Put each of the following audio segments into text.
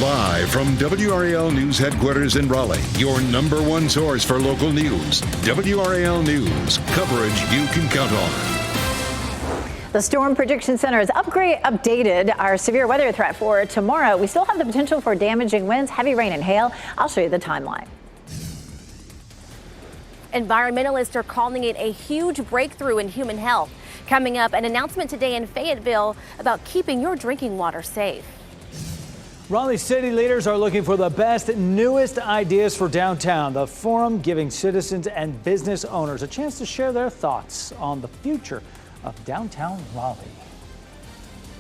Live from WRAL News headquarters in Raleigh, your number one source for local news. WRAL News, coverage you can count on. The Storm Prediction Center has updated our severe weather threat for tomorrow. We still have the potential for damaging winds, heavy rain, and hail. I'll show you the timeline. Environmentalists are calling it a huge breakthrough in human health. Coming up, an announcement today in Fayetteville about keeping your drinking water safe. Raleigh city leaders are looking for the best, newest ideas for downtown. The forum giving citizens and business owners a chance to share their thoughts on the future of downtown Raleigh.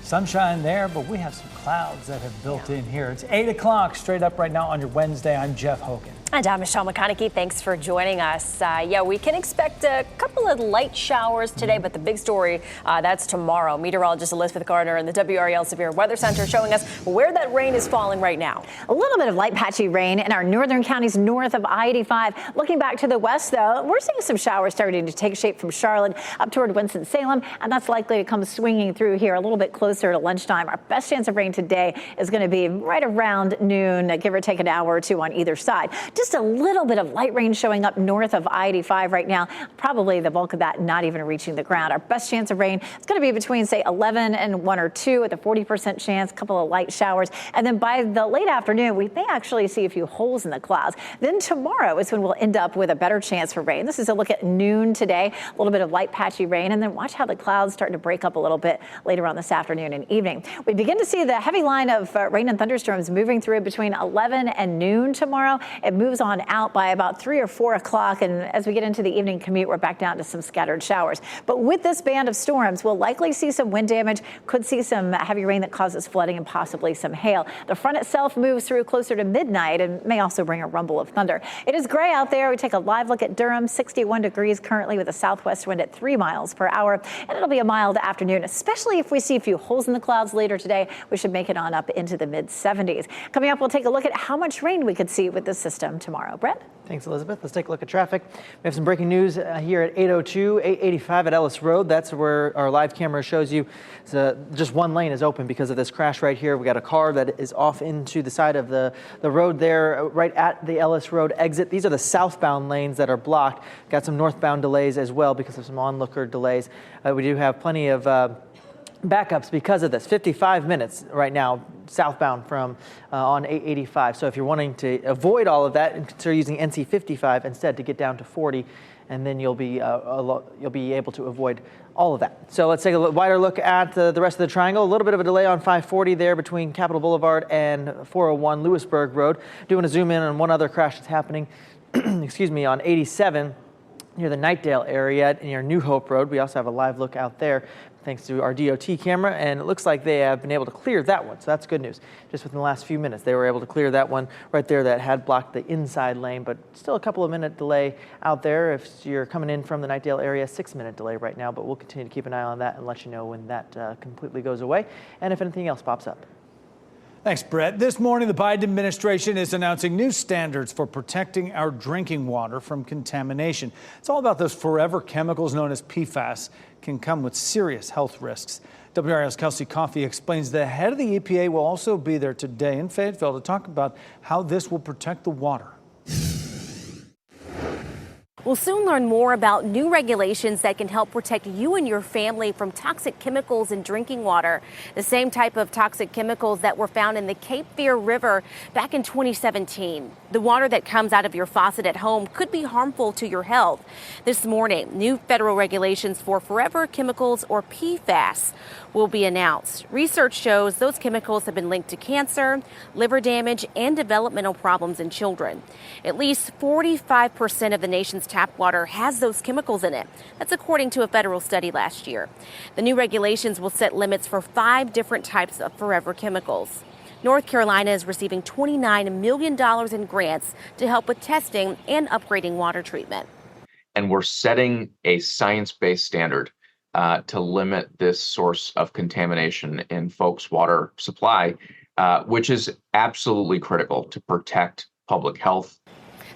Sunshine there, but we have some clouds that have built in here. It's 8 o'clock straight up right now on your Wednesday. I'm Jeff Hogan. And I'm Michelle McConaughey. Thanks for joining us. We can expect a couple of light showers today, but the big story, that's tomorrow. Meteorologist Elizabeth Gardner in the WRAL Severe Weather Center showing us where that rain is falling right now. A little bit of light patchy rain in our northern counties north of I-85. Looking back to the west, though, we're seeing some showers starting to take shape from Charlotte up toward Winston-Salem, and that's likely to come swinging through here a little bit closer to lunchtime. Our best chance of rain today is going to be right around noon, give or take an hour or two on either side. Just a little bit of light rain showing up north of I-85 right now. Probably the bulk of that not even reaching the ground. Our best chance of rain is going to be between, say, 11 and 1 or 2 with a 40% chance, a couple of light showers. And then by the late afternoon, we may actually see a few holes in the clouds. Then tomorrow is when we'll end up with a better chance for rain. This is a look at noon today, a little bit of light patchy rain. And then watch how the clouds start to break up a little bit later on this afternoon and evening. We begin to see the heavy line of rain and thunderstorms moving through between 11 and noon tomorrow. It moves on out by about 3 or 4 o'clock. And as we get into the evening commute, we're back down to some scattered showers. But with this band of storms, we'll likely see some wind damage, could see some heavy rain that causes flooding and possibly some hail. The front itself moves through closer to midnight and may also bring a rumble of thunder. It is gray out there. We take a live look at Durham, 61 degrees currently with a southwest wind at 3 miles per hour. And it'll be a mild afternoon, especially if we see a few holes in the clouds later today. We should make it on up into the mid 70s. Coming up, we'll take a look at how much rain we could see with this system tomorrow. Brett? Thanks, Elizabeth. Let's take a look at traffic. We have some breaking news here at 802, 885 at Ellis Road. That's where our live camera shows you. Just one lane is open because of this crash right here. We got a car that is off into the side of the road there, right at the Ellis Road exit. These are the southbound lanes that are blocked. Got some northbound delays as well because of some onlooker delays. We do have plenty of backups because of this. 55 minutes right now southbound from on 885. So if you're wanting to avoid all of that, consider using NC 55 instead to get down to 40, and then you'll be able to avoid all of that. So let's take a wider look at the rest of the triangle. A little bit of a delay on 540 there between Capitol Boulevard and 401 Lewisburg Road. Doing a zoom in on one other crash that's happening, excuse me, on 87 near the Nightdale area near New Hope Road. We also have a live look out there thanks to our DOT camera, and it looks like they have been able to clear that one, so that's good news. Just within the last few minutes, they were able to clear that one right there that had blocked the inside lane, but still a couple of minute delay out there. If you're coming in from the Nightdale area, 6-minute delay right now, but we'll continue to keep an eye on that and let you know when that completely goes away, and if anything else pops up. Thanks, Brett. This morning, the Biden administration is announcing new standards for protecting our drinking water from contamination. It's all about those forever chemicals known as PFAS, can come with serious health risks. WRAL's Kelsey Coffey explains the head of the EPA will also be there today in Fayetteville to talk about how this will protect the water. We'll soon learn more about new regulations that can help protect you and your family from toxic chemicals in drinking water. The same type of toxic chemicals that were found in the Cape Fear River back in 2017. The water that comes out of your faucet at home could be harmful to your health. This morning, new federal regulations for forever chemicals, or PFAS, will be announced. Research shows those chemicals have been linked to cancer, liver damage, and developmental problems in children. At least 45% of the nation's tap water has those chemicals in it. That's according to a federal study last year. The new regulations will set limits for 5 different types of forever chemicals. North Carolina is receiving $29 million in grants to help with testing and upgrading water treatment. And we're setting a science-based standard to limit this source of contamination in folks' water supply, which is absolutely critical to protect public health.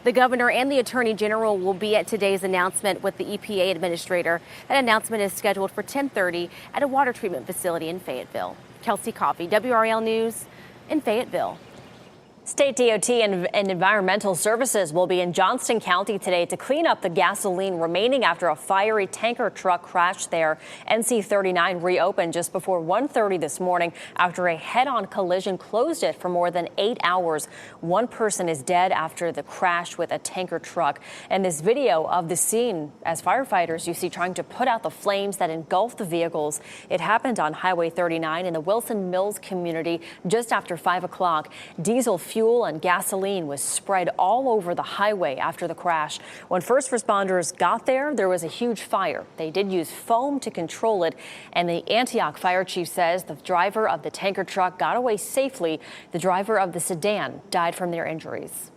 The governor and the attorney general will be at today's announcement with the EPA administrator. That announcement is scheduled for 10:30 at a water treatment facility in Fayetteville. Kelsey Coffey, WRAL News in Fayetteville. State DOT and Environmental Services will be in Johnston County today to clean up the gasoline remaining after a fiery tanker truck crashed there. NC 39 reopened just before 1:30 this morning after a head-on collision closed it for more than 8 hours. One person is dead after the crash with a tanker truck. And this video of the scene as firefighters you see trying to put out the flames that engulfed the vehicles. It happened on Highway 39 in the Wilson Mills community just after 5 o'clock. Diesel fuel and gasoline was spread all over the highway after the crash. When first responders got there, there was a huge fire. They did use foam to control it, and the Antioch fire chief says the driver of the tanker truck got away safely. The driver of the sedan died from their injuries.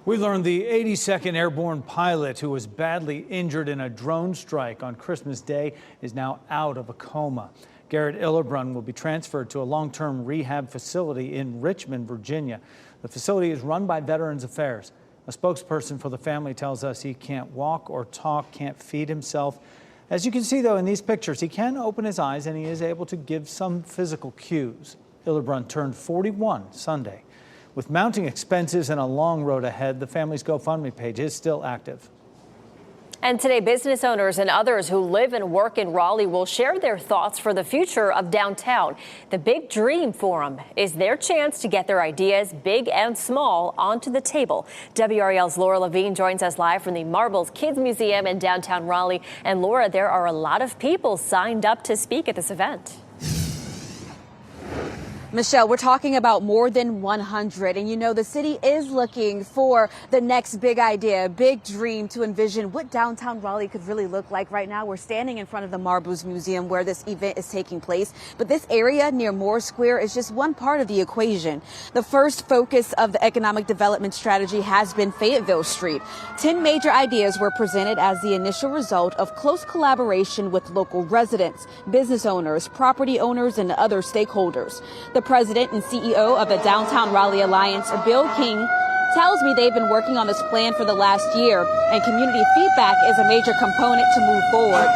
We learned the 82nd Airborne pilot who was badly injured in a drone strike on Christmas Day is now out of a coma. Garrett Illerbrun will be transferred to a long-term rehab facility in Richmond, Virginia. The facility is run by Veterans Affairs. A spokesperson for the family tells us he can't walk or talk, can't feed himself. As you can see, though, in these pictures, he can open his eyes and he is able to give some physical cues. Illerbrun turned 41 Sunday. With mounting expenses and a long road ahead, the family's GoFundMe page is still active. And today, business owners and others who live and work in Raleigh will share their thoughts for the future of downtown. The Big Dream Forum is their chance to get their ideas, big and small, onto the table. WRAL's Laura Levine joins us live from the Marbles Kids Museum in downtown Raleigh. And Laura, there are a lot of people signed up to speak at this event. Michelle, we're talking about more than 100. And, you know, the city is looking for the next big idea, big dream to envision what downtown Raleigh could really look like. Right now, we're standing in front of the Marbles Museum where this event is taking place. But this area near Moore Square is just one part of the equation. The first focus of the economic development strategy has been Fayetteville Street. 10 major ideas were presented as the initial result of close collaboration with local residents, business owners, property owners, and other stakeholders. The president and CEO of the Downtown Raleigh Alliance, Bill King, tells me they've been working on this plan for the last year, and community feedback is a major component to move forward.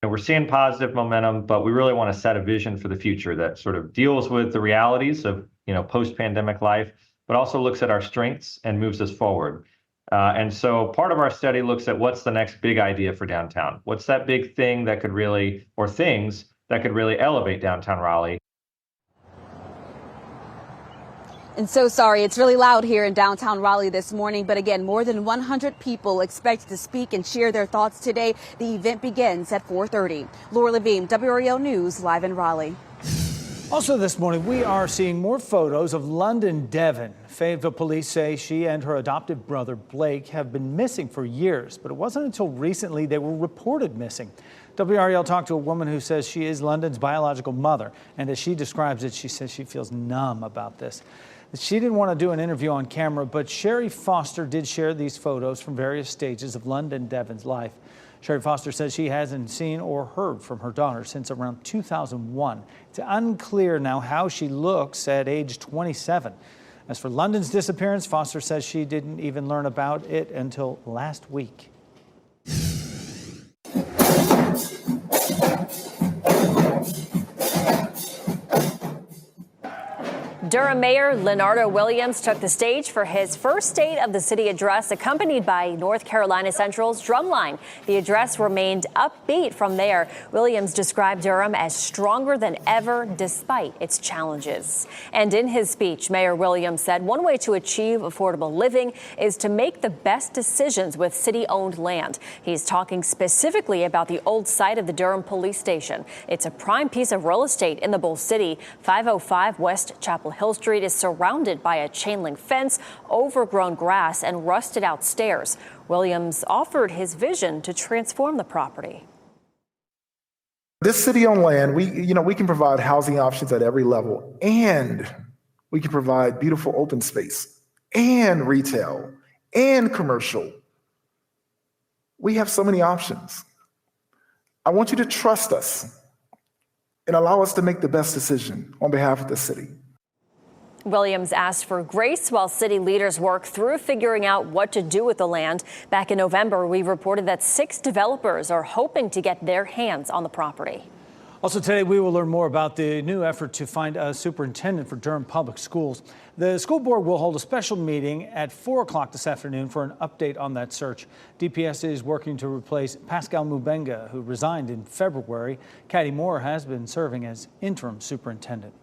We're seeing positive momentum, but we really want to set a vision for the future that sort of deals with the realities of, post-pandemic life, but also looks at our strengths and moves us forward. And so part of our study looks at what's the next big idea for downtown. What's that big thing that could really, or things that could really elevate downtown Raleigh? And so sorry, it's really loud here in downtown Raleigh this morning. But again, more than 100 people expected to speak and share their thoughts today. The event begins at 4:30. Laura Levine, WRAL News, live in Raleigh. Also this morning, we are seeing more photos of London Devon. Fayetteville police say she and her adoptive brother Blake have been missing for years, but it wasn't until recently they were reported missing. WRAL talked to a woman who says she is London's biological mother, and as she describes it, she says she feels numb about this. She didn't want to do an interview on camera, but Sherry Foster did share these photos from various stages of London Devon's life. Sherry Foster says she hasn't seen or heard from her daughter since around 2001. It's unclear now how she looks at age 27. As for London's disappearance, Foster says she didn't even learn about it until last week. Durham Mayor Leonardo Williams took the stage for his first State of the City address, accompanied by North Carolina Central's Drumline. The address remained upbeat from there. Williams described Durham as stronger than ever despite its challenges. And in his speech, Mayor Williams said one way to achieve affordable living is to make the best decisions with city-owned land. He's talking specifically about the old site of the Durham Police Station. It's a prime piece of real estate in the Bull City. 505 West Chapel Hill Street is surrounded by a chain link fence, overgrown grass, and rusted out stairs. Williams offered his vision to transform the property. This city-owned land, we can provide housing options at every level, and we can provide beautiful open space and retail and commercial. We have so many options. I want you to trust us and allow us to make the best decision on behalf of the city. Williams asked for grace while city leaders work through figuring out what to do with the land. Back in November, we reported that 6 developers are hoping to get their hands on the property. Also today, we will learn more about the new effort to find a superintendent for Durham Public Schools. The school board will hold a special meeting at 4 o'clock this afternoon for an update on that search. DPS is working to replace Pascal Mubenga, who resigned in February. Caddy Moore has been serving as interim superintendent.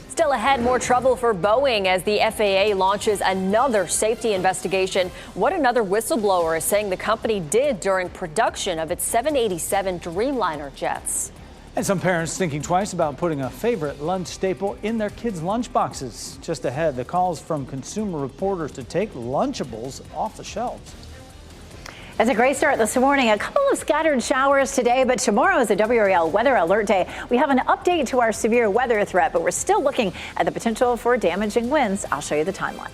Still ahead, more trouble for Boeing as the FAA launches another safety investigation. What another whistleblower is saying the company did during production of its 787 Dreamliner jets. And some parents thinking twice about putting a favorite lunch staple in their kids' lunch boxes. Just ahead, the calls from Consumer Reporters to take Lunchables off the shelves. It's a great start this morning. A couple of scattered showers today, but tomorrow is a WRAL weather alert day. We have an update to our severe weather threat, but we're still looking at the potential for damaging winds. I'll show you the timeline.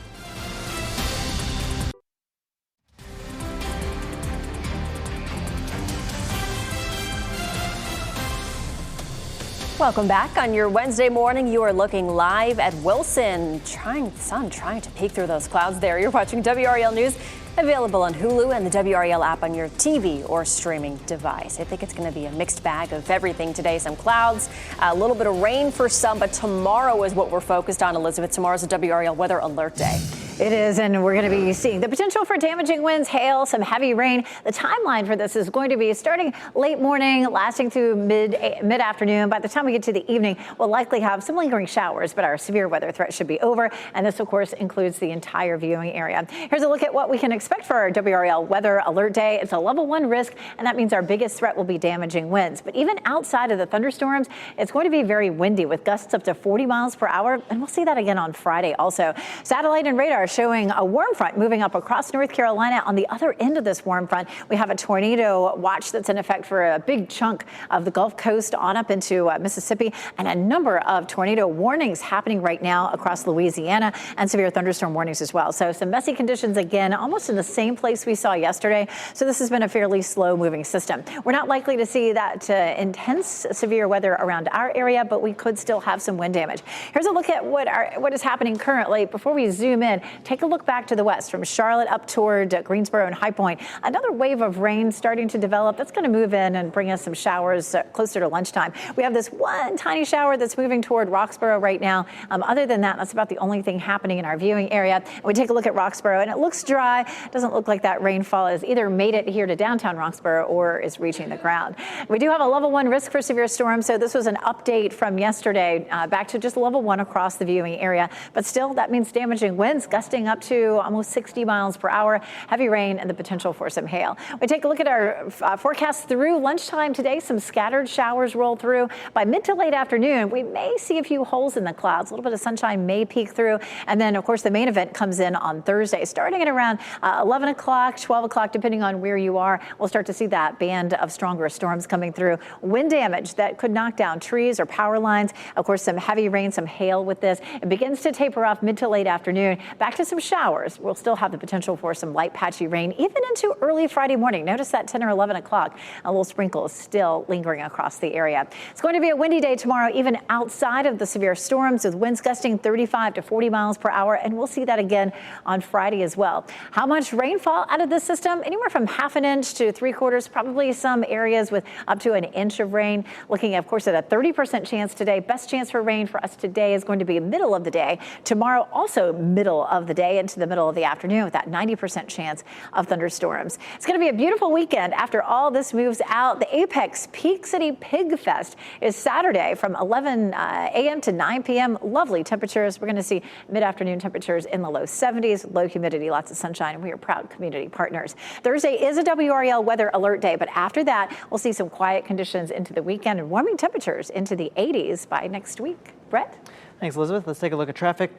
Welcome back. On your Wednesday morning, you are looking live at Wilson. Sun trying to peek through those clouds there. You're watching WRAL News, available on Hulu and the WRAL app on your TV or streaming device. I think it's going to be a mixed bag of everything today. Some clouds, a little bit of rain for some, but tomorrow is what we're focused on, Elizabeth. Tomorrow's a WRAL weather alert day. It is, and we're going to be seeing the potential for damaging winds, hail, some heavy rain. The timeline for this is going to be starting late morning, lasting through mid-afternoon. By the time we get to the evening, we'll likely have some lingering showers, but our severe weather threat should be over. And this, of course, includes the entire viewing area. Here's a look at what we can expect for our WRAL weather alert day. It's a level 1 risk, and that means our biggest threat will be damaging winds. But even outside of the thunderstorms, it's going to be very windy with gusts up to 40 miles per hour. And we'll see that again on Friday also. Satellite and radar showing a warm front moving up across North Carolina. On the other end of this warm front, we have a tornado watch that's in effect for a big chunk of the Gulf Coast on up into Mississippi, and a number of tornado warnings happening right now across Louisiana, and severe thunderstorm warnings as well. So some messy conditions again, almost in the same place we saw yesterday. So this has been a fairly slow moving system. We're not likely to see that intense severe weather around our area, but we could still have some wind damage. Here's a look at what is happening currently. Before we zoom in, take a look back to the west from Charlotte up toward Greensboro and High Point. Another wave of rain starting to develop. That's going to move in and bring us some showers closer to lunchtime. We have this one tiny shower that's moving toward Roxborough right now. Other than that, that's about the only thing happening in our viewing area. And we take a look at Roxborough, and it looks dry. Doesn't look like that rainfall has either made it here to downtown Roxborough or is reaching the ground. We do have a level 1 risk for severe storms. So this was an update from yesterday back to just level 1 across the viewing area. But still, that means damaging winds gusting up to almost 60 miles per hour, heavy rain, and the potential for some hail. We take a look at our forecast through lunchtime today. Some scattered showers roll through. By mid to late afternoon, we may see a few holes in the clouds. A little bit of sunshine may peek through. And then, of course, the main event comes in on Thursday, starting at around 11 o'clock, 12 o'clock, depending on where you are. We'll start to see that band of stronger storms coming through. Wind damage that could knock down trees or power lines. Of course, some heavy rain, some hail with this. It begins to taper off mid to late afternoon. Back to some showers. We'll still have the potential for some light patchy rain even into early Friday morning. Notice that 10 or 11 o'clock, a little sprinkle is still lingering across the area. It's going to be a windy day tomorrow, even outside of the severe storms, with winds gusting 35 to 40 miles per hour. And we'll see that again on Friday as well. How much rainfall out of this system? Anywhere from half an inch to 3/4, probably some areas with up to an inch of rain. Looking, of course, at a 30% chance today. Best chance for rain for us today is going to be middle of the day. Tomorrow, also middle of the day into the middle of the afternoon with that 90% chance of thunderstorms. It's going to be a beautiful weekend after all this moves out. The Apex Peak City Pig Fest is Saturday from 11 a.m. to 9 p.m. Lovely temperatures. We're going to see mid-afternoon temperatures in the low 70s, low humidity, lots of sunshine, and we are proud community partners. Thursday is a WRAL weather alert day, but after that, we'll see some quiet conditions into the weekend and warming temperatures into the 80s by next week. Brett? Thanks, Elizabeth. Let's take a look at traffic.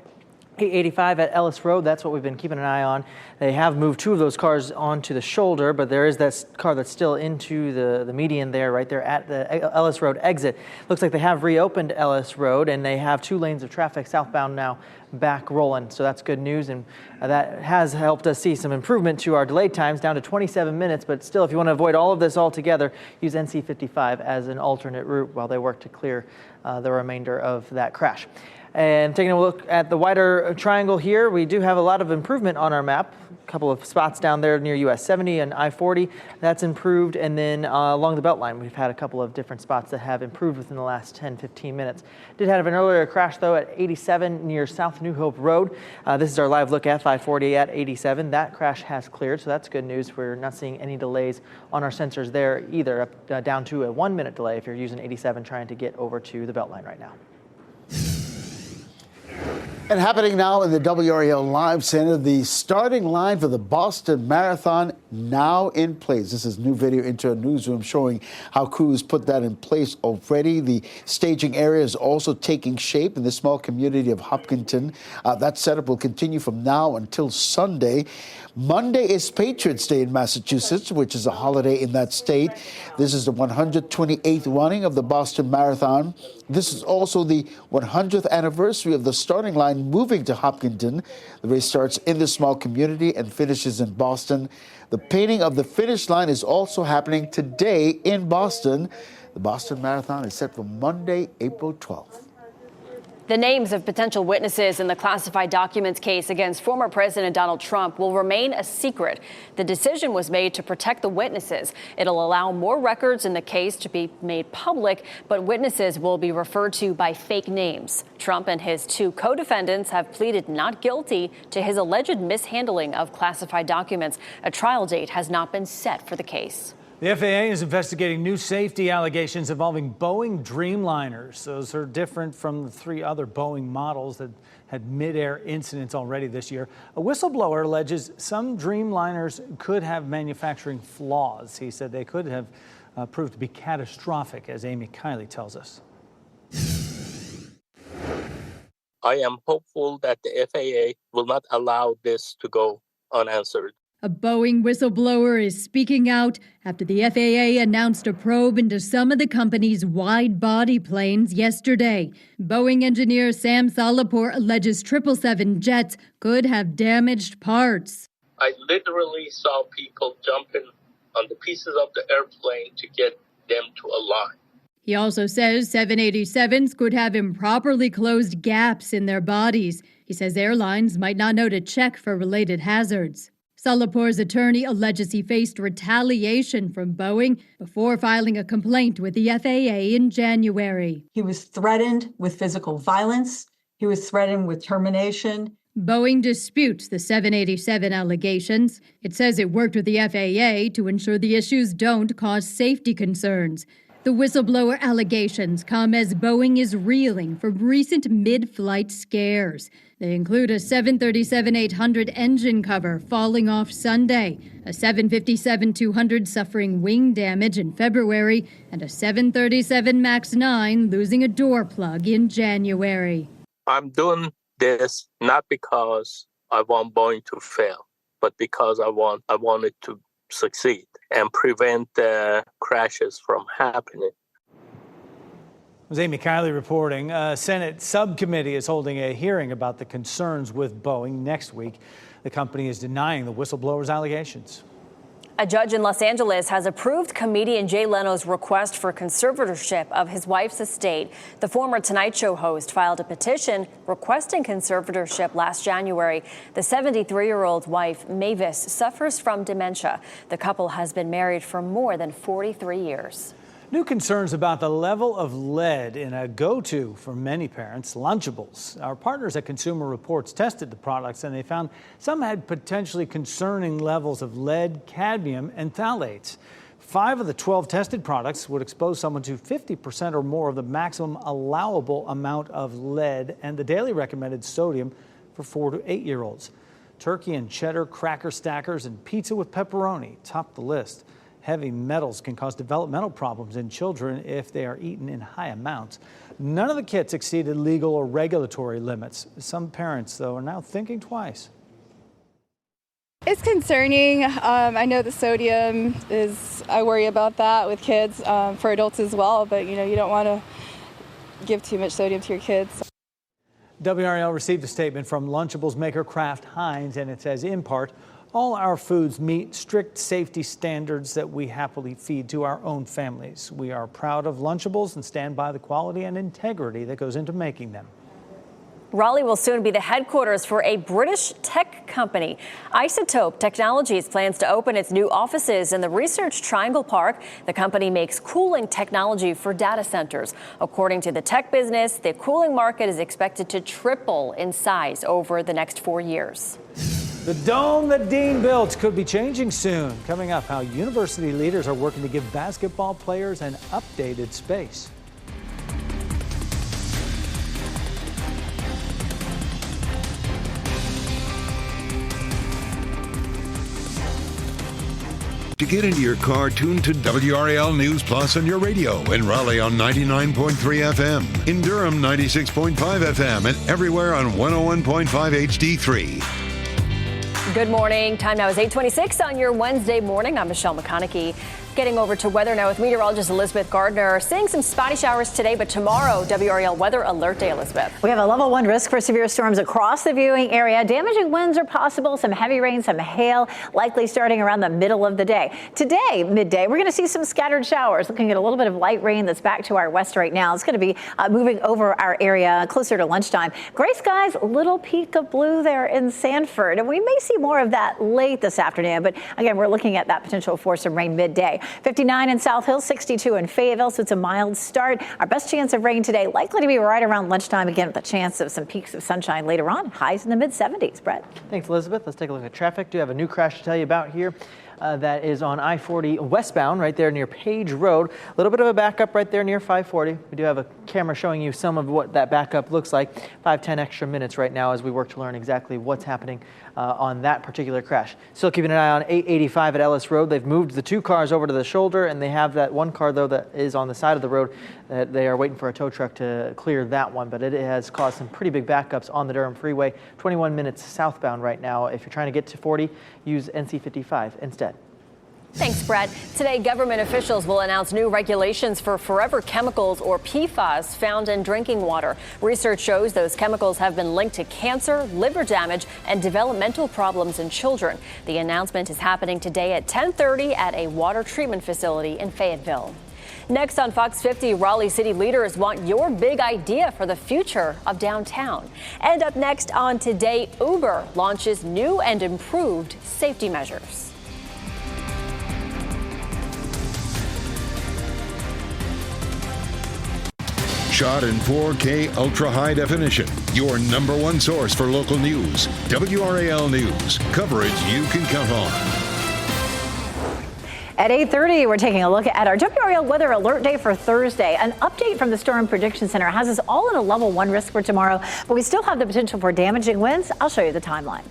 885 at Ellis Road, that's what we've been keeping an eye on. They have moved 2 of those cars onto the shoulder, but there is that car that's still into the median there, right there at the Ellis Road exit. Looks like they have reopened Ellis Road, and they have 2 lanes of traffic southbound now back rolling. So that's good news, and that has helped us see some improvement to our delayed times down to 27 minutes. But still, if you want to avoid all of this altogether, use NC 55 as an alternate route while they work to clear the remainder of that crash. And taking a look at the wider triangle here, we do have a lot of improvement on our map. A couple of spots down there near US 70 and I-40, that's improved. And then along the Beltline, we've had a couple of different spots that have improved within the last 10-15 minutes. Did have an earlier crash, though, at 87 near South New Hope Road. This is our live look at I-40 at 87. That crash has cleared, so that's good news. We're not seeing any delays on our sensors there either, down to a 1-minute delay if you're using 87 trying to get over to the Beltline right now. And happening now in the WRAL Live Center, the starting line for the Boston Marathon now in place. This is new video into a newsroom showing how crews put that in place already. The staging area is also taking shape in the small community of Hopkinton. That setup will continue from now until Sunday. Monday is Patriots Day in Massachusetts, which is a holiday in that state. This is the 128th running of the Boston Marathon. This is also the 100th anniversary of the starting line moving to Hopkinton. The race starts in the small community and finishes in Boston. The painting of the finish line is also happening today in Boston. The Boston Marathon is set for Monday, April 12th. The names of potential witnesses in the classified documents case against former President Donald Trump will remain a secret. The decision was made to protect the witnesses. It'll allow more records in the case to be made public, but witnesses will be referred to by fake names. Trump and his 2 co-defendants have pleaded not guilty to his alleged mishandling of classified documents. A trial date has not been set for the case. The FAA is investigating new safety allegations involving Boeing Dreamliners. Those are different from the 3 other Boeing models that had mid-air incidents already this year. A whistleblower alleges some Dreamliners could have manufacturing flaws. He said they could have proved to be catastrophic, as Amy Kiley tells us. I am hopeful that the FAA will not allow this to go unanswered. A Boeing whistleblower is speaking out after the FAA announced a probe into some of the company's wide-body planes yesterday. Boeing engineer Sam Salahpour alleges 777 jets could have damaged parts. I literally saw people jumping on the pieces of the airplane to get them to align. He also says 787s could have improperly closed gaps in their bodies. He says airlines might not know to check for related hazards. Salapour's attorney alleges he faced retaliation from Boeing before filing a complaint with the FAA in January. He was threatened with physical violence. He was threatened with termination. Boeing disputes the 787 allegations. It says it worked with the FAA to ensure the issues don't cause safety concerns. The whistleblower allegations come as Boeing is reeling from recent mid-flight scares. They include a 737-800 engine cover falling off Sunday, a 757-200 suffering wing damage in February, and a 737 MAX 9 losing a door plug in January. I'm doing this not because I want Boeing to fail, but because I want it to succeed and prevent crashes from happening. It was Amy Kiley reporting. A Senate subcommittee is holding a hearing about the concerns with Boeing next week. The company is denying the whistleblower's allegations. A judge in Los Angeles has approved comedian Jay Leno's request for conservatorship of his wife's estate. The former Tonight Show host filed a petition requesting conservatorship last January. The 73-year-old wife, Mavis, suffers from dementia. The couple has been married for more than 43 years. New concerns about the level of lead in a go-to for many parents, Lunchables. Our partners at Consumer Reports tested the products and they found some had potentially concerning levels of lead, cadmium, and phthalates. 5 of the 12 tested products would expose someone to 50% or more of the maximum allowable amount of lead and the daily recommended sodium for 4 to 8-year-olds. Turkey and cheddar, cracker stackers, and pizza with pepperoni top the list. Heavy metals can cause developmental problems in children if they are eaten in high amounts. None of the kits exceeded legal or regulatory limits. Some parents, though, are now thinking twice. It's concerning. I know the sodium is, I worry about that with kids, for adults as well, but you don't want to give too much sodium to your kids. WRAL received a statement from Lunchables maker Kraft Heinz, and it says, in part, all our foods meet strict safety standards that we happily feed to our own families. We are proud of Lunchables and stand by the quality and integrity that goes into making them. Raleigh will soon be the headquarters for a British tech company. Isotope Technologies plans to open its new offices in the Research Triangle Park. The company makes cooling technology for data centers. According to the tech business, the cooling market is expected to triple in size over the next 4 years. The dome that Dean built could be changing soon. Coming up, how university leaders are working to give basketball players an updated space. To get into your car, tune to WRAL News Plus on your radio. In Raleigh on 99.3 FM. In Durham, 96.5 FM. And everywhere on 101.5 HD3. Good morning. Time now is 8:26 on your Wednesday morning. I'm Michelle McConaughey. Getting over to weather now with meteorologist Elizabeth Gardner. Seeing some spotty showers today, but tomorrow, WRAL weather alert day, Elizabeth. We have a level 1 risk for severe storms across the viewing area. Damaging winds are possible, some heavy rain, some hail, likely starting around the middle of the day. Today, midday, we're going to see some scattered showers. Looking at a little bit of light rain that's back to our west right now. It's going to be moving over our area closer to lunchtime. Gray skies, little peak of blue there in Sanford. And we may see more of that late this afternoon. But again, we're looking at that potential for some rain midday. 59 in South Hill, 62 in Fayetteville, so it's a mild start. Our best chance of rain today likely to be right around lunchtime, again with a chance of some peaks of sunshine later on. Highs in the mid-70s. Brett. Thanks, Elizabeth. Let's take a look at traffic. Do have a new crash to tell you about here. That is on I-40 westbound right there near Page Road. A little bit of a backup right there near 540. We do have a camera showing you some of what that backup looks like. 5-10 extra minutes right now as we work to learn exactly what's happening on that particular crash. Still keeping an eye on 885 at Ellis Road. They've moved the 2 cars over to the shoulder, and they have that 1 car, though, that is on the side of the road. They are waiting for a tow truck to clear that one, but it has caused some pretty big backups on the Durham Freeway. 21 minutes southbound right now. If you're trying to get to 40, use NC 55 instead. Thanks, Brett. Today, government officials will announce new regulations for forever chemicals, or PFAS, found in drinking water. Research shows those chemicals have been linked to cancer, liver damage, and developmental problems in children. The announcement is happening today at 10:30 at a water treatment facility in Fayetteville. Next on Fox 50, Raleigh city leaders want your big idea for the future of downtown. And up next on Today, Uber launches new and improved safety measures. Shot in 4K ultra high definition. Your number 1 source for local news. WRAL News. Coverage you can count on. At 8:30, we're taking a look at our WRAL weather alert day for Thursday. An update from the Storm Prediction Center has us all in a level 1 risk for tomorrow, but we still have the potential for damaging winds. I'll show you the timeline.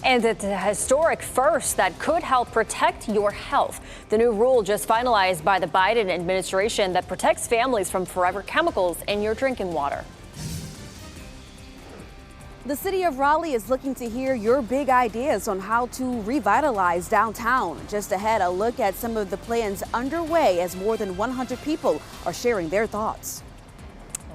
And it's a historic first that could help protect your health. The new rule just finalized by the Biden administration that protects families from forever chemicals in your drinking water. The city of Raleigh is looking to hear your big ideas on how to revitalize downtown. Just ahead, a look at some of the plans underway as more than 100 people are sharing their thoughts.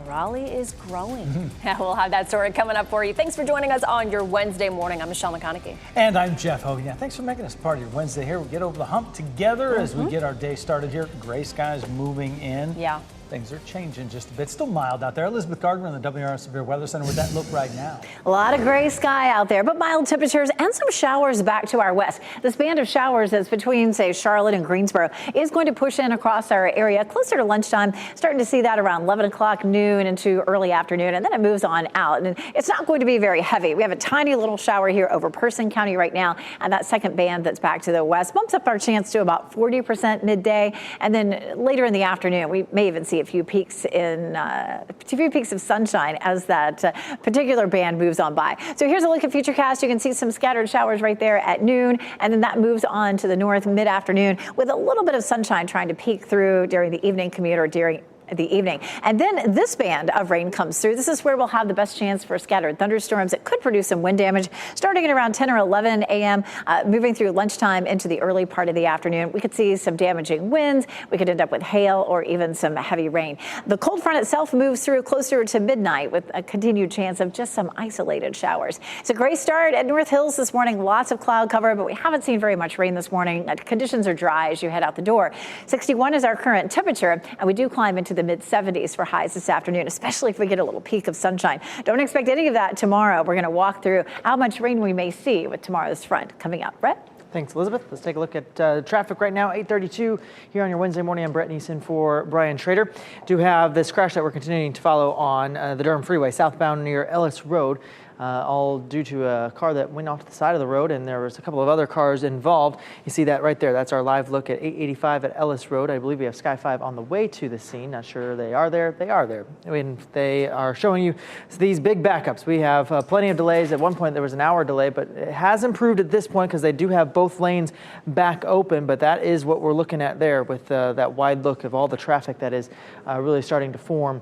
Raleigh is growing. Yeah, we'll have that story coming up for you. Thanks for joining us on your Wednesday morning. I'm Michelle McConaughey. And I'm Jeff Hogan. Yeah, thanks for making us part of your Wednesday here. We get over the hump together as we get our day started here. Gray skies moving in. Yeah. Things are changing just a bit. Still mild out there. Elizabeth Gardner in the WRAL Severe Weather Center. With that look right now? A lot of gray sky out there, but mild temperatures and some showers back to our west. This band of showers that's between, say, Charlotte and Greensboro is going to push in across our area closer to lunchtime. Starting to see that around 11 o'clock noon into early afternoon, and then it moves on out. And it's not going to be very heavy. We have a tiny little shower here over Person County right now, and that second band that's back to the west bumps up our chance to about 40% midday. And then later in the afternoon, we may even see a few peaks of sunshine as that particular band moves on by. So here's a look at Futurecast. You can see some scattered showers right there at noon, and then that moves on to the north mid-afternoon with a little bit of sunshine trying to peek through during the evening commute or during the evening. And then this band of rain comes through. This is where we'll have the best chance for scattered thunderstorms that could produce some wind damage starting at around 10 or 11 a.m., moving through lunchtime into the early part of the afternoon. We could see some damaging winds. We could end up with hail or even some heavy rain. The cold front itself moves through closer to midnight with a continued chance of just some isolated showers. It's a great start at North Hills this morning. Lots of cloud cover, but we haven't seen very much rain this morning. Conditions are dry as you head out the door. 61 is our current temperature, and we do climb into into the mid-70s for highs this afternoon, especially if we get a little peak of sunshine. Don't expect any of that tomorrow. We're going to walk through how much rain we may see with tomorrow's front coming up. Brett? Thanks, Elizabeth. Let's take a look at traffic right now, 8:32 here on your Wednesday morning. I'm Brett Neeson for Brian Schrader. Do have this crash that we're continuing to follow on the Durham Freeway, southbound near Ellis Road. All due to a car that went off to the side of the road, and there was a couple of other cars involved. You see that right there. That's our live look at 885 at Ellis Road. I believe we have Sky 5 on the way to the scene. Not sure they are there. They are there. I mean, they are showing you these big backups. We have plenty of delays. At one point, there was an hour delay, but it has improved at this point because they do have both lanes back open. But that is what we're looking at there with that wide look of all the traffic that is really starting to form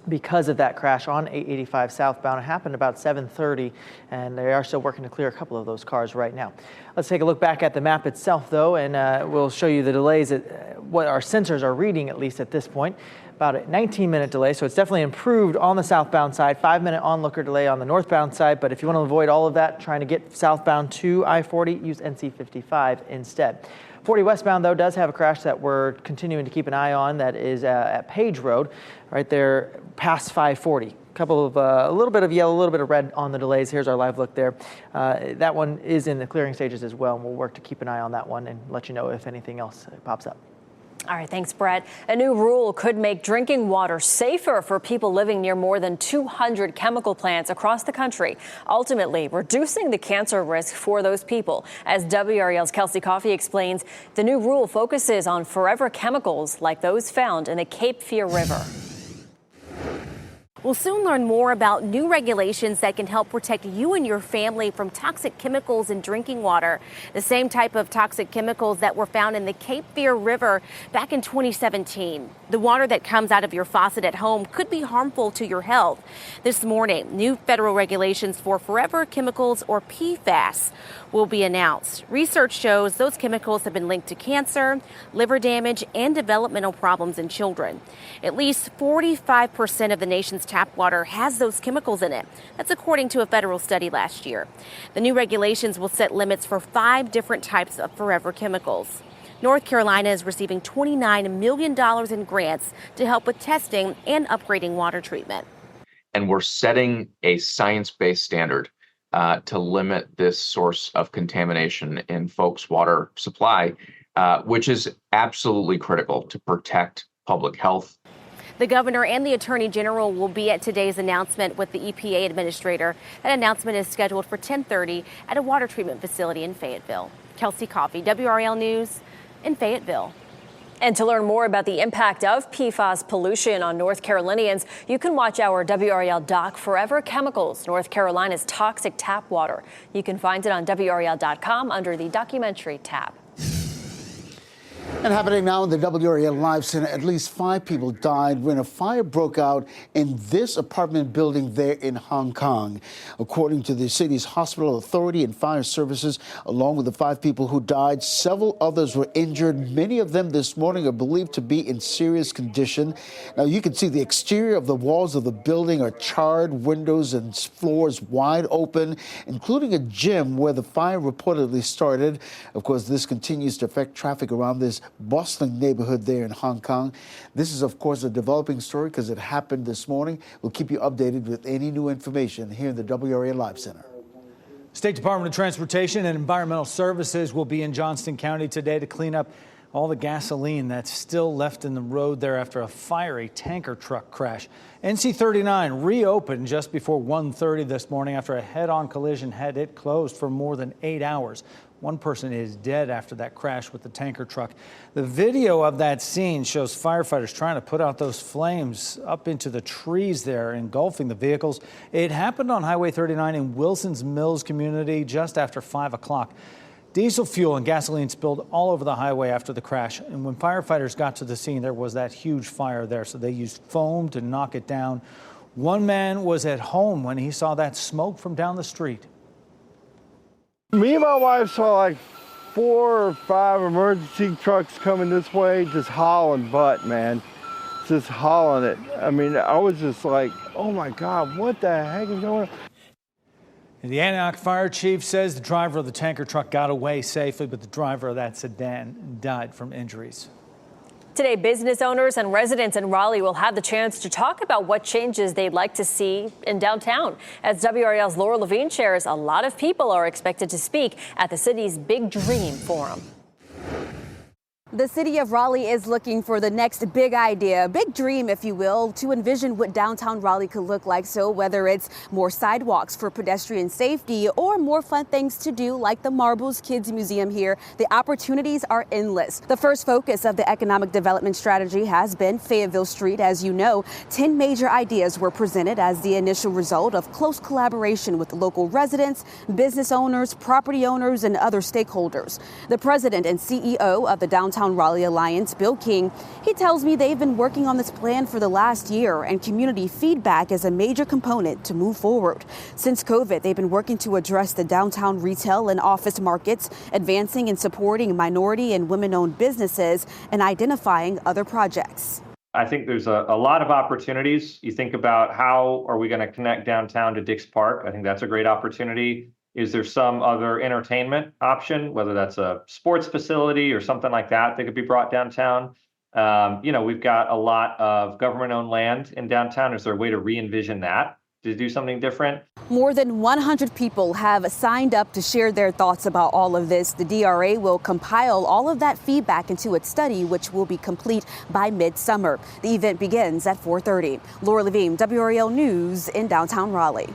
because of that crash on 885 southbound. It happened about 7:30, and they are still working to clear a couple of those cars right now. Let's take a look back at the map itself, though, and we'll show you the delays, what our sensors are reading, at least at this point. About a 19-minute delay, so it's definitely improved on the southbound side. 5-minute onlooker delay on the northbound side, but if you want to avoid all of that, trying to get southbound to I-40, use NC 55 instead. 40 westbound, though, does have a crash that we're continuing to keep an eye on. That is at Page Road, right there past 540. Couple of a little bit of yellow, a little bit of red on the delays. Here's our live look there. That one is in the clearing stages as well, and we'll work to keep an eye on that one and let you know if anything else pops up. All right, thanks, Brett. A new rule could make drinking water safer for people living near more than 200 chemical plants across the country, ultimately reducing the cancer risk for those people. As WRAL's Kelsey Coffey explains, the new rule focuses on forever chemicals like those found in the Cape Fear River. We'll soon learn more about new regulations that can help protect you and your family from toxic chemicals in drinking water. The same type of toxic chemicals that were found in the Cape Fear River back in 2017. The water that comes out of your faucet at home could be harmful to your health. This morning, new federal regulations for forever chemicals, or PFAS, will be announced. Research shows those chemicals have been linked to cancer, liver damage, and developmental problems in children. At least 45% of the nation's tap water has those chemicals in it. That's according to a federal study last year. The new regulations will set limits for 5 different types of forever chemicals. North Carolina is receiving $29 million in grants to help with testing and upgrading water treatment. And we're setting a science-based standard to limit this source of contamination in folks' water supply, which is absolutely critical to protect public health. The governor and the attorney general will be at today's announcement with the EPA administrator. That announcement is scheduled for 10:30 at a water treatment facility in Fayetteville. Kelsey Coffey, WRAL News in Fayetteville. And to learn more about the impact of PFAS pollution on North Carolinians, you can watch our WRAL doc, Forever Chemicals, North Carolina's Toxic Tap Water. You can find it on WRAL.com under the documentary tab. And happening now in the WRAL Live Center, at least 5 people died when a fire broke out in this apartment building there in Hong Kong. According to the city's hospital authority and fire services, along with the 5 people who died, several others were injured. Many of them this morning are believed to be in serious condition. Now, you can see the exterior of the walls of the building are charred, windows and floors wide open, including a gym where the fire reportedly started. Of course, this continues to affect traffic around this bustling neighborhood there in Hong Kong. This is, of course, a developing story because it happened this morning. We'll keep you updated with any new information here in the WRAL Live Center. State Department of Transportation and Environmental Services will be in Johnston County today to clean up all the gasoline that's still left in the road there after a fiery tanker truck crash. NC 39 reopened just before 1:30 this morning after a head-on collision had it closed for more than 8 hours. One person is dead after that crash with the tanker truck. The video of that scene shows firefighters trying to put out those flames up into the trees there, engulfing the vehicles. It happened on Highway 39 in Wilson's Mills community just after 5 o'clock. Diesel fuel and gasoline spilled all over the highway after the crash. And when firefighters got to the scene, there was that huge fire there. So they used foam to knock it down. One man was at home when he saw that smoke from down the street. Me and my wife saw like 4 or 5 emergency trucks coming this way, just hauling butt, man. Just hauling it. I mean, I was just like, oh my God, what the heck is going on? And the Antioch Fire Chief says the driver of the tanker truck got away safely, but the driver of that sedan died from injuries. Today, business owners and residents in Raleigh will have the chance to talk about what changes they'd like to see in downtown. As WRAL's Laura Levine shares, a lot of people are expected to speak at the city's Big Dream Forum. The city of Raleigh is looking for the next big idea, big dream, if you will, to envision what downtown Raleigh could look like. So whether it's more sidewalks for pedestrian safety or more fun things to do like the Marbles Kids Museum here, the opportunities are endless. The first focus of the economic development strategy has been Fayetteville Street. As you know, 10 major ideas were presented as the initial result of close collaboration with local residents, business owners, property owners, and other stakeholders. The president and CEO of the Downtown Raleigh Alliance, Bill King, he tells me they've been working on this plan for the last year, and community feedback is a major component to move forward. Since COVID, they've been working to address the downtown retail and office markets, advancing and supporting minority and women-owned businesses, and identifying other projects. I think there's a lot of opportunities. You think about how are we going to connect downtown to Dix Park? I think that's a great opportunity. Is there some other entertainment option, whether that's a sports facility or something like that that could be brought downtown? We've got a lot of government-owned land in downtown. Is there a way to re-envision that, to do something different? More than 100 people have signed up to share their thoughts about all of this. The DRA will compile all of that feedback into its study, which will be complete by midsummer. The event begins at 4:30. Laura Levine, WRAL News in downtown Raleigh.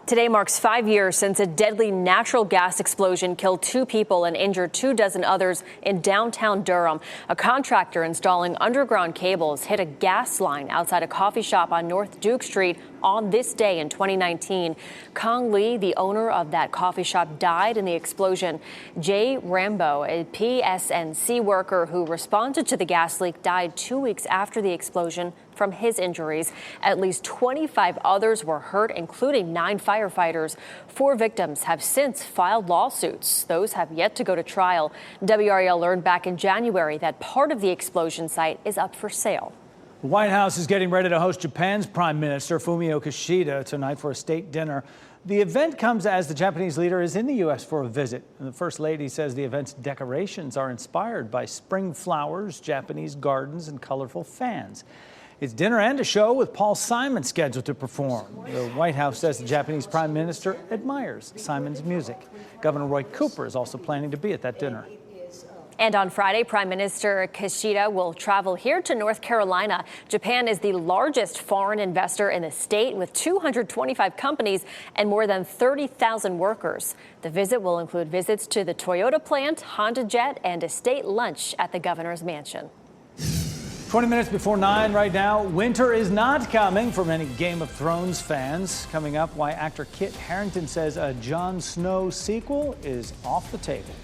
Today marks 5 years since a deadly natural gas explosion killed 2 people and injured 24 others in downtown Durham. A contractor installing underground cables hit a gas line outside a coffee shop on North Duke Street on this day in 2019. Kong Lee, the owner of that coffee shop, died in the explosion. Jay Rambo, a PSNC worker who responded to the gas leak, died 2 weeks after the explosion from his injuries. At least 25 others were hurt, including 9 firefighters. 4 victims have since filed lawsuits. Those have yet to go to trial. WRAL learned back in January that part of the explosion site is up for sale. The White House is getting ready to host Japan's Prime Minister Fumio Kishida tonight for a state dinner. The event comes as the Japanese leader is in the U.S. for a visit. And the First Lady says the event's decorations are inspired by spring flowers, Japanese gardens, and colorful fans. It's dinner and a show with Paul Simon scheduled to perform. The White House says the Japanese Prime Minister admires Simon's music. Governor Roy Cooper is also planning to be at that dinner. And on Friday, Prime Minister Kishida will travel here to North Carolina. Japan is the largest foreign investor in the state with 225 companies and more than 30,000 workers. The visit will include visits to the Toyota plant, Honda Jet, and a state lunch at the governor's mansion. 20 minutes before 9 right now. Winter is not coming for many Game of Thrones fans. Coming up, why actor Kit Harington says a Jon Snow sequel is off the table.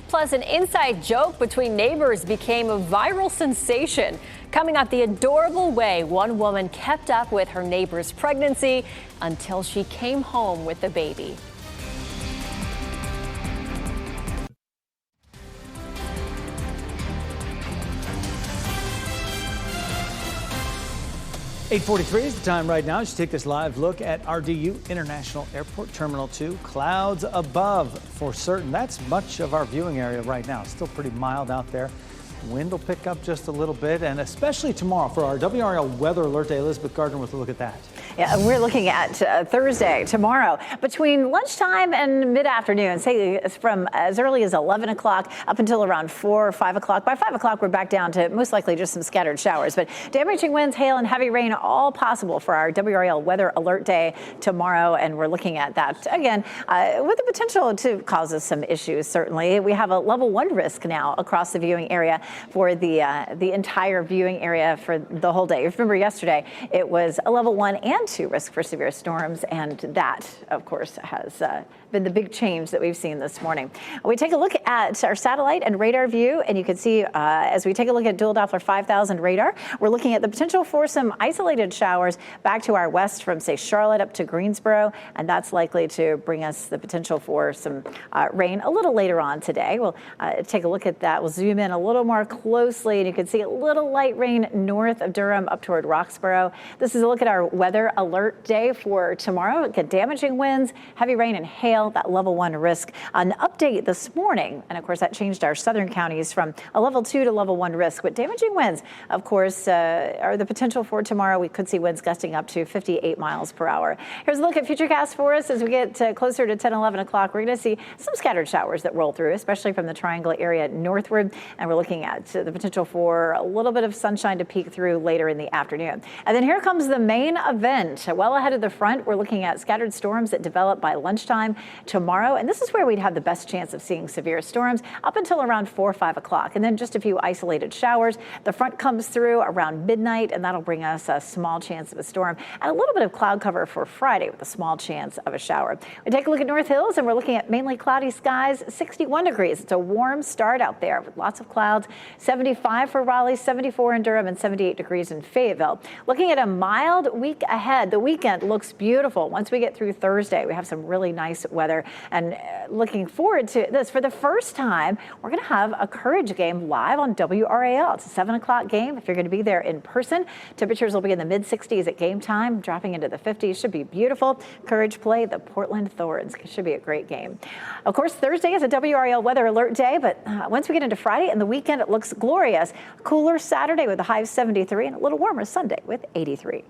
Plus, an inside joke between neighbors became a viral sensation. Coming up, the adorable way one woman kept up with her neighbor's pregnancy until she came home with the baby. .843 is the time right now. Let's take this live look at RDU International Airport Terminal 2. Clouds above for certain. That's much of our viewing area right now. It's still pretty mild out there. Wind will pick up just a little bit, and especially tomorrow for our WRAL Weather Alert Day. Elizabeth Gardner with a look at that. Yeah, we're looking at Thursday, tomorrow, between lunchtime and mid-afternoon, say it's from as early as 11 o'clock up until around 4 or 5 o'clock. By 5 o'clock, we're back down to most likely just some scattered showers. But damaging winds, hail, and heavy rain, all possible for our WRAL Weather Alert Day tomorrow. And we're looking at that, again, with the potential to cause us some issues, certainly. We have a level 1 risk now across the viewing area for the entire viewing area for the whole day. Remember, yesterday, it was a level 1 and 2 risk for severe storms, and that, of course, has been the big change that we've seen this morning. We take a look at our satellite and radar view, and you can see as we take a look at dual Doppler 5000 radar, we're looking at the potential for some isolated showers back to our west from, say, Charlotte up to Greensboro, and that's likely to bring us the potential for some rain a little later on today. We'll take a look at that. We'll zoom in a little more closely, and you can see a little light rain north of Durham up toward Roxborough. This is a look at our weather weather alert day for tomorrow. Look at damaging winds, heavy rain and hail, that level 1 risk. An update this morning, and of course that changed our southern counties from a level 2 to level 1 risk. But damaging winds, of course, are the potential for tomorrow. We could see winds gusting up to 58 miles per hour. Here's a look at futurecast for us as we get closer to 10, 11 o'clock. We're going to see some scattered showers that roll through, especially from the Triangle area northward. And we're looking at the potential for a little bit of sunshine to peek through later in the afternoon. And then here comes the main event. Well ahead of the front, we're looking at scattered storms that develop by lunchtime tomorrow. And this is where we'd have the best chance of seeing severe storms up until around 4 or 5 o'clock. And then just a few isolated showers. The front comes through around midnight, and that'll bring us a small chance of a storm and a little bit of cloud cover for Friday with a small chance of a shower. We take a look at North Hills, and we're looking at mainly cloudy skies, 61 degrees. It's a warm start out there with lots of clouds. 75 for Raleigh, 74 in Durham, and 78 degrees in Fayetteville. Looking at a mild week ahead. The weekend looks beautiful. Once we get through Thursday, we have some really nice weather. And looking forward to this. For the first time, we're going to have a Courage game live on WRAL. It's a 7 o'clock game. If you're going to be there in person, temperatures will be in the mid-60s at game time, dropping into the 50s. Should be beautiful. Courage play the Portland Thorns. It should be a great game. Of course, Thursday is a WRAL weather alert day, but once we get into Friday and the weekend, it looks glorious. Cooler Saturday with a high of 73 and a little warmer Sunday with 83.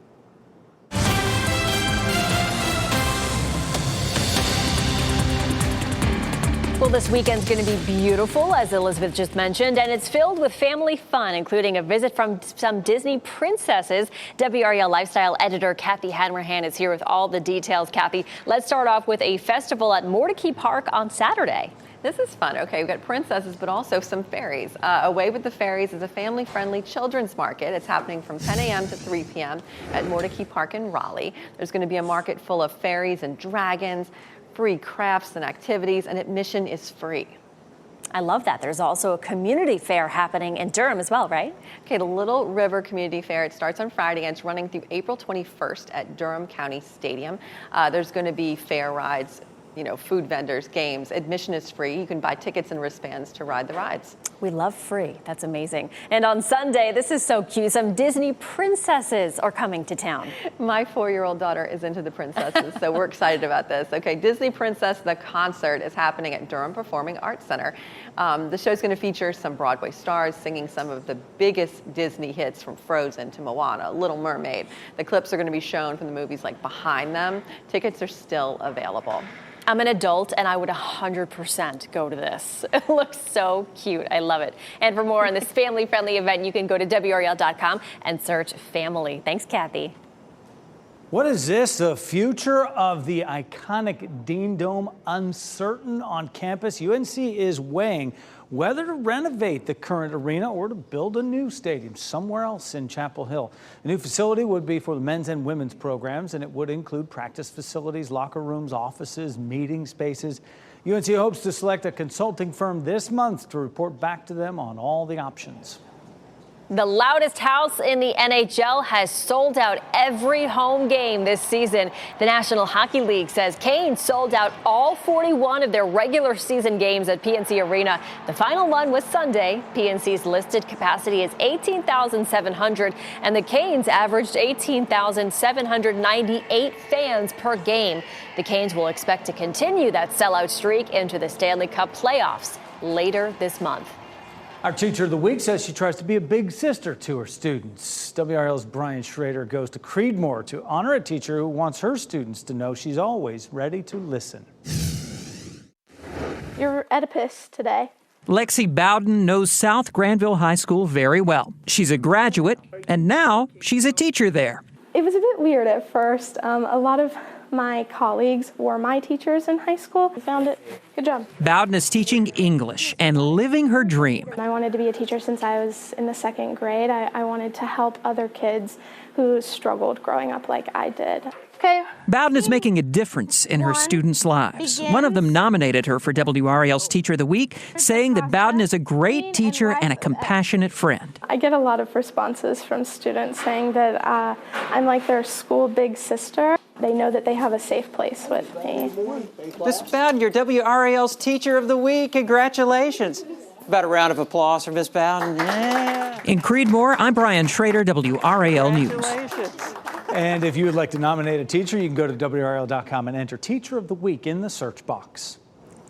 Well, this weekend's going to be beautiful, as Elizabeth just mentioned, and it's filled with family fun, including a visit from some Disney princesses. WRAL lifestyle editor Kathy Hanrahan is here with all the details. Kathy, let's start off with a festival at Mordecai Park on Saturday. This is fun. Okay, we've got princesses, but also some fairies. Away with the Fairies is a family-friendly children's market. It's happening from 10 a.m. to 3 p.m. at Mordecai Park in Raleigh. There's going to be a market full of fairies and dragons, free crafts and activities, and admission is free. I love that. There's also a community fair happening in Durham as well, right? Okay, the Little River Community Fair, it starts on Friday and it's running through April 21st at Durham County Stadium. There's going to be fair rides, food vendors, games. Admission is free. You can buy tickets and wristbands to ride the rides. We love free. That's amazing. And on Sunday, this is so cute. Some Disney princesses are coming to town. My 4-year-old daughter is into the princesses, so we're excited about this. Okay, Disney Princess, the concert is happening at Durham Performing Arts Center. The show's going to feature some Broadway stars singing some of the biggest Disney hits from Frozen to Moana, Little Mermaid. The clips are going to be shown from the movies like Behind Them. Tickets are still available. I'm an adult and I would 100% go to this. It looks so cute. I love it. And for more on this family-friendly event, you can go to WRAL.com and search family. Thanks, Kathy. What is this? The future of the iconic Dean Dome uncertain on campus? UNC is weighing whether to renovate the current arena or to build a new stadium somewhere else in Chapel Hill. The new facility would be for the men's and women's programs, and it would include practice facilities, locker rooms, offices, meeting spaces. UNC hopes to select a consulting firm this month to report back to them on all the options. The loudest house in the NHL has sold out every home game this season. The National Hockey League says Canes sold out all 41 of their regular season games at PNC Arena. The final one was Sunday. PNC's listed capacity is 18,700, and the Canes averaged 18,798 fans per game. The Canes will expect to continue that sellout streak into the Stanley Cup playoffs later this month. Our Teacher of the Week says she tries to be a big sister to her students. WRAL's Brian Schrader goes to Creedmoor to honor a teacher who wants her students to know she's always ready to listen. You're Oedipus today. Lexi Bowden knows South Granville High School very well. She's a graduate, and now she's a teacher there. It was a bit weird at first. A lot of my colleagues were my teachers in high school. I found it. Good job. Bowden is teaching English and living her dream. I wanted to be a teacher since I was in the 2nd grade. I wanted to help other kids who struggled growing up like I did. Okay. Bowden is making a difference in her students' lives. One of them nominated her for WRAL's Teacher of the Week, saying that Bowden is a great teacher and a compassionate friend. I get a lot of responses from students saying that I'm like their school big sister. They know that they have a safe place with me. Miss Bowden, you're WRAL's Teacher of the Week. Congratulations. About a round of applause for Miss Bowden. Yeah. In Creedmoor, I'm Brian Schrader, WRAL News. Congratulations. And if you would like to nominate a teacher, you can go to WRAL.com and enter Teacher of the Week in the search box.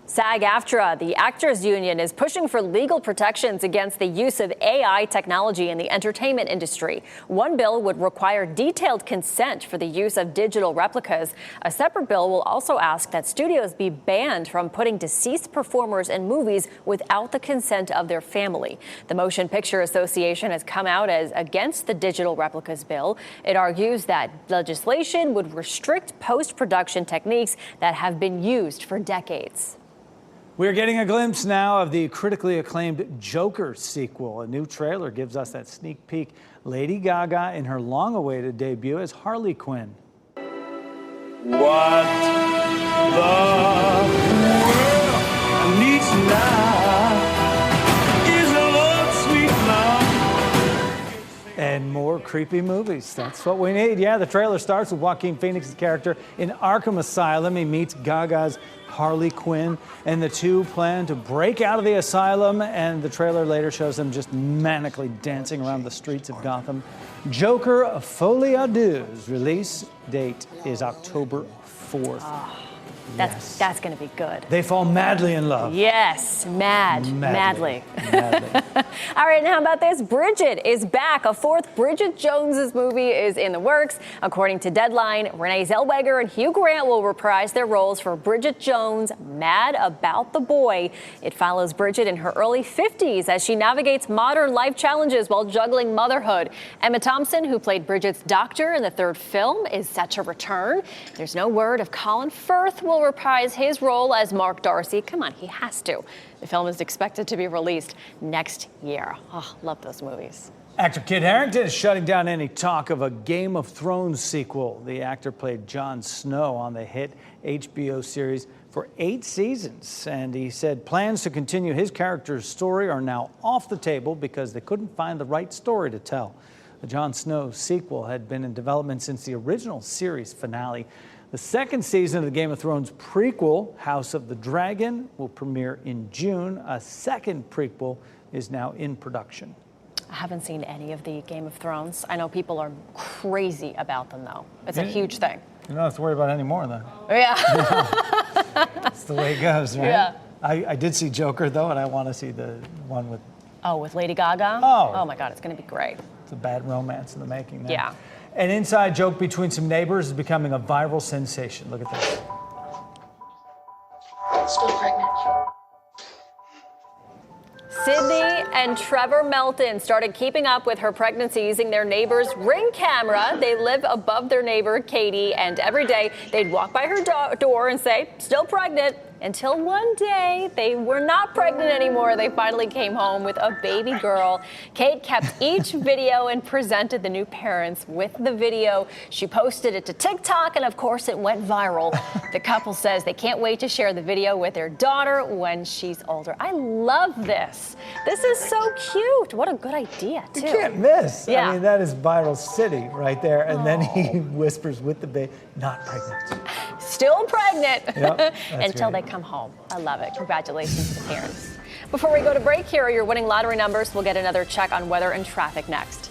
SAG-AFTRA, the actors union, is pushing for legal protections against the use of AI technology in the entertainment industry. One bill would require detailed consent for the use of digital replicas. A separate bill will also ask that studios be banned from putting deceased performers in movies without the consent of their family. The Motion Picture Association has come out as against the digital replicas bill. It argues that legislation would restrict post-production techniques that have been used for decades. We're getting a glimpse now of the critically acclaimed Joker sequel. A new trailer gives us that sneak peek. Lady Gaga in her long-awaited debut as Harley Quinn. What the world needs now is a love, sweet love. And more creepy movies. That's what we need. Yeah, the trailer starts with Joaquin Phoenix's character in Arkham Asylum. He meets Gaga's Harley Quinn, and the two plan to break out of the asylum, and the trailer later shows them just manically dancing around the streets of Gotham. Joker Folie à Deux release date is October 4th. That's going to be good. They fall madly in love. Yes, madly. Madly. All right, now how about this? Bridget is back. A fourth Bridget Jones's movie is in the works. According to Deadline, Renee Zellweger and Hugh Grant will reprise their roles for Bridget Jones' Mad About the Boy. It follows Bridget in her early 50s as she navigates modern life challenges while juggling motherhood. Emma Thompson, who played Bridget's doctor in the third film, is set to return. There's no word if Colin Firth will reprise his role as Mark Darcy. Come on, he has to. The film is expected to be released next year. Oh, love those movies. Actor Kit Harington is shutting down any talk of a Game of Thrones sequel. The actor played Jon Snow on the hit HBO series for 8 seasons, and he said plans to continue his character's story are now off the table because they couldn't find the right story to tell. The Jon Snow sequel had been in development since the original series finale. The second season of the Game of Thrones prequel, House of the Dragon, will premiere in June. A second prequel is now in production. I haven't seen any of the Game of Thrones. I know people are crazy about them, though. It's a huge thing. You don't have to worry about it anymore, then. Yeah. That's the way it goes, right? Yeah. I did see Joker, though, and I want to see the one with... Oh, with Lady Gaga? Oh, my God, it's going to be great. It's a bad romance in the making there. Yeah. An inside joke between some neighbors is becoming a viral sensation. Look at this. Still pregnant. Sydney and Trevor Melton started keeping up with her pregnancy using their neighbor's Ring camera. They live above their neighbor, Katie, and every day they'd walk by her door and say, still pregnant. Until one day, they were not pregnant anymore. They finally came home with a baby girl. Kate kept each video and presented the new parents with the video. She posted it to TikTok, and of course, it went viral. The couple says they can't wait to share the video with their daughter when she's older. I love this. This is so cute. What a good idea, too. You can't miss. Yeah. I mean, that is viral city right there. And then he whispers with the baby, not pregnant. Still pregnant. Yep, Until they come home. I love it. Congratulations to the parents. Before we go to break, here are your winning lottery numbers. We'll get another check on weather and traffic next.